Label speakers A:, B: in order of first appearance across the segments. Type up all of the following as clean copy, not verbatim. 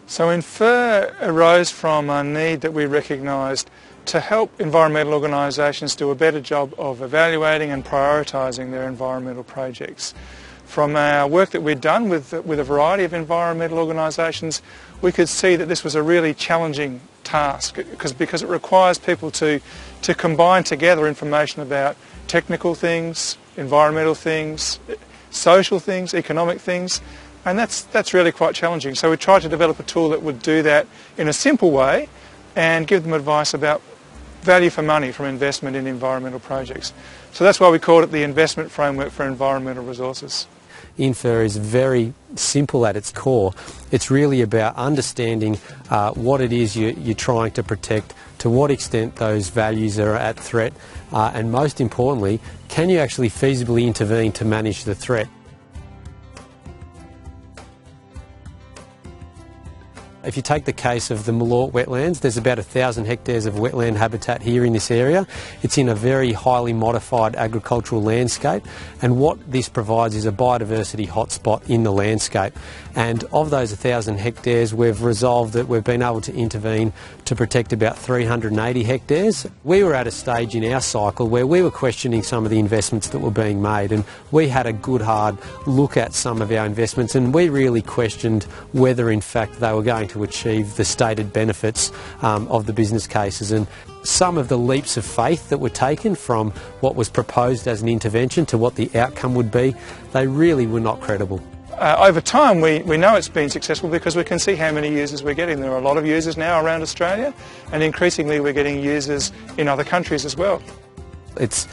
A: So INFFER arose from a need that we recognised to help environmental organisations do a better job of evaluating and prioritising their environmental projects. From our work that we'd done with a variety of environmental organisations, we could see that this was a really challenging task because it requires people to combine together information about technical things, environmental things, social things, economic things, and that's really quite challenging. So we tried to develop a tool that would do that in a simple way and give them advice about value for money from investment in environmental projects. So that's why we called it the Investment Framework for Environmental Resources.
B: INFFER is very simple at its core. It's really about understanding what it is you're trying to protect, to what extent those values are at threat, and most importantly, can you actually feasibly intervene to manage the threat? If you take the case of the Malort wetlands, there's about 1,000 hectares of wetland habitat here in this area. It's in a very highly modified agricultural landscape, and what this provides is a biodiversity hotspot in the landscape. And of those 1,000 hectares, we've resolved that we've been able to intervene to protect about 380 hectares. We were at a stage in our cycle where we were questioning some of the investments that were being made, and we had a good hard look at some of our investments, and we really questioned whether in fact they were going to achieve the stated benefits of the business cases. And some of the leaps of faith that were taken from what was proposed as an intervention to what the outcome would be, they really were not credible.
A: Over time we know it's been successful because we can see how many users we're getting. There are a lot of users now around Australia, and increasingly we're getting users in other countries as well.
B: It's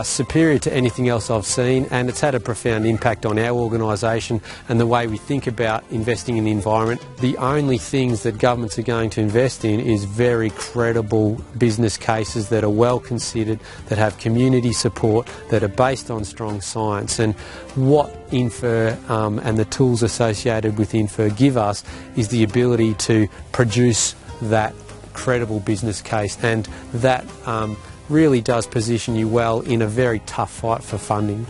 B: superior to anything else I've seen, and it's had a profound impact on our organisation and the way we think about investing in the environment. The only things that governments are going to invest in is very credible business cases that are well considered, that have community support, that are based on strong science. And what INFFER and the tools associated with INFFER give us is the ability to produce that credible business case, and that really does position you well in a very tough fight for funding.